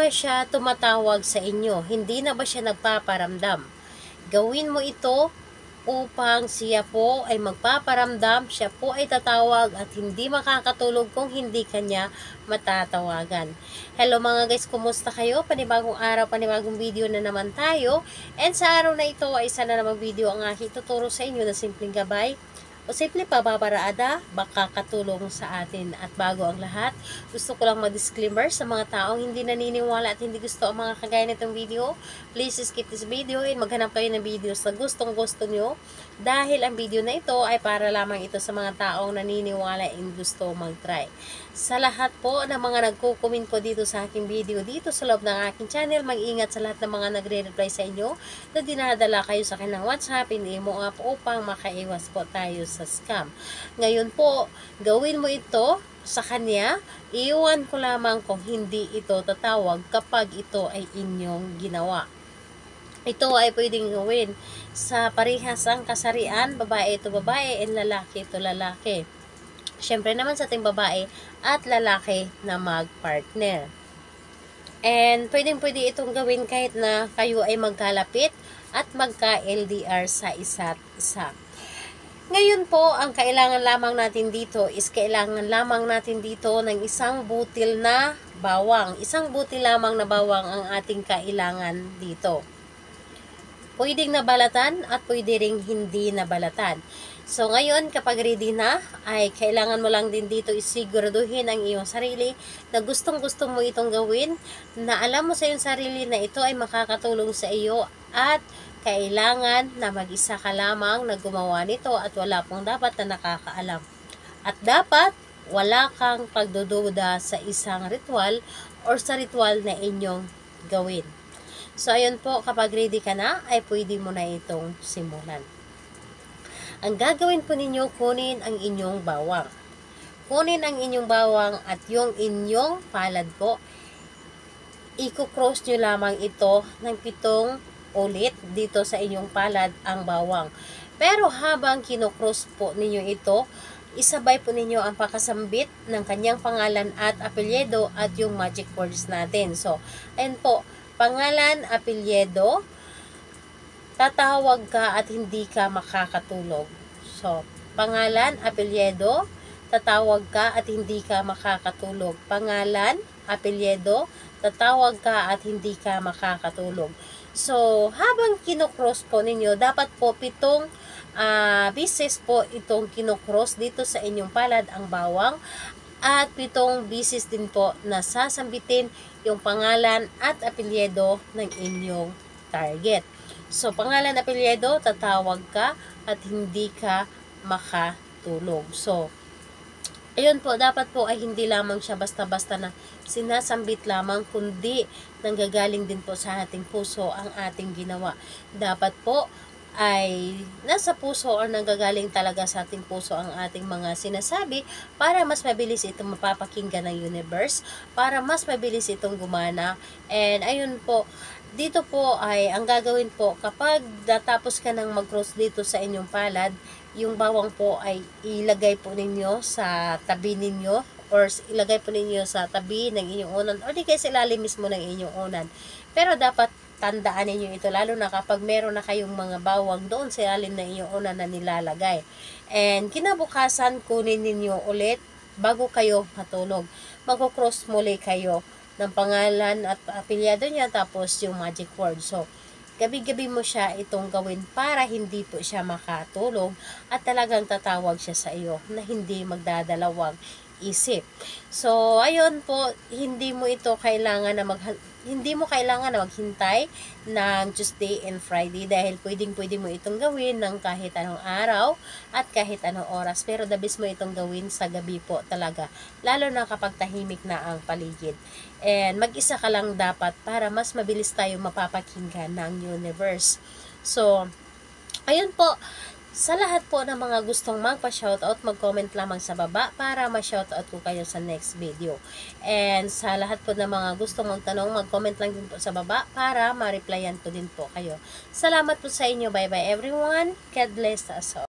ba siya tumatawag sa inyo? Hindi na ba siya nagpaparamdam? Gawin mo ito upang siya po ay magpaparamdam, siya po ay tatawag at hindi makakatulog kung hindi kanya matatawagan. Hello mga guys, kumusta kayo? Panibagong araw, panibagong video na naman tayo. And sa araw na ito ay isa na namang video ang aking tuturo sa inyo na simpleng gabay o simple pababaraada, baka katulong sa atin. At bago ang lahat, gusto ko lang ma-disclaimer sa mga taong hindi naniniwala at hindi gusto ang mga kagaya nitong video. Please skip this video and maghanap kayo ng videos na gustong gusto nyo. Dahil ang video na ito ay para lamang ito sa mga taong naniniwala and gusto mag-try. Sa lahat po ng mga nagko-comment po dito sa aking video, dito sa loob ng aking channel, mag-ingat sa lahat ng mga nagre-reply sa inyo na dinadala kayo sa akin ng WhatsApp, Imo app upang makaiwas po tayo sa scam. Ngayon po, gawin mo ito sa kanya, iwan ko lamang kung hindi ito tatawag kapag ito ay inyong ginawa. Ito ay pwedeng gawin sa parehas ang kasarian, babae ito babae and lalaki ito lalaki. Siyempre naman sa ating babae at lalaki na mag-partner. And pwedeng-pwede itong gawin kahit na kayo ay magkalapit at magka-LDR sa isa't isa. Ngayon po, ang kailangan lamang natin dito is kailangan lamang natin dito ng isang butil na bawang. Isang butil lamang na bawang ang ating kailangan dito. Pwedeng nabalatan at pwede ring hindi nabalatan. So ngayon, kapag ready na, ay kailangan mo lang din dito isiguraduhin ang iyong sarili na gustong-gusto mo itong gawin, na alam mo sa iyong sarili na ito ay makakatulong sa iyo at kailangan na mag-isa ka lamang na gumawa nito at wala pong dapat na nakakaalam. At dapat wala kang pagdududa sa isang ritual or sa ritual na inyong gawin. So ayun po, kapag ready ka na, ay pwede mo na itong simulan. Ang gagawin po ninyo, kunin ang inyong bawang. Kunin ang inyong bawang at yung inyong palad po, i-cross nyo lamang ito ng 7 ulit dito sa inyong palad ang bawang. Pero habang kinocross po ninyo ito, isabay po ninyo ang pakasambit ng kanyang pangalan at apelyido at yung magic words natin. So, ayun po, pangalan, apelyido, tatawag ka at hindi ka makakatulog. So, pangalan, apelyido, tatawag ka at hindi ka makakatulog. Pangalan, apelyido, tatawag ka at hindi ka makakatulog. So, habang kinocross po ninyo, dapat po 7 bisis po itong kinocross dito sa inyong palad ang bawang at 7 bisis din po na sasambitin yung pangalan at apelyido ng inyong target. So, pangalan, apelyido, tatawag ka at hindi ka makatulog. So, ayun po, dapat po ay hindi lamang siya basta-basta na sinasambit lamang, kundi nanggagaling din po sa ating puso ang ating ginawa. Dapat po ay nasa puso o nanggagaling talaga sa ating puso ang ating mga sinasabi para mas mabilis itong mapapakinggan ng universe, para mas mabilis itong gumana. And ayun po, dito po ay ang gagawin po kapag natapos ka ng mag-cross dito sa inyong palad, yung bawang po ay ilagay po ninyo sa tabi ninyo or ilagay po ninyo sa tabi ng inyong unan o di kaya sa ilalim mismo ng inyong unan. Pero dapat tandaan ninyo ito lalo na kapag meron na kayong mga bawang doon sa ilalim ng inyong unan na nilalagay. And kinabukasan kunin ninyo ulit bago kayo matulog. Magko-cross muli kayo ng pangalan at apelyido niya tapos yung magic word. So, gabi-gabi mo siya itong gawin para hindi po siya makatulog at talagang tatawag siya sa iyo na hindi magdadalawang isip. So, ayun po, hindi mo kailangan na maghintay ng Tuesday and Friday dahil pwedeng-pwede mo itong gawin ng kahit anong araw at kahit anong oras. Pero the best mo itong gawin sa gabi po talaga, lalo na kapag tahimik na ang paligid. And mag-isa ka lang dapat para mas mabilis tayo mapapakinggan ng universe. So, ayun po, sa lahat po ng mga gustong magpa-shoutout, mag-comment lamang sa baba para ma-shoutout ko kayo sa next video. And sa lahat po ng mga gustong magtanong, mag-comment lang din po sa baba para ma-replyan ko din po kayo. Salamat po sa inyo. Bye-bye everyone. God bless us all.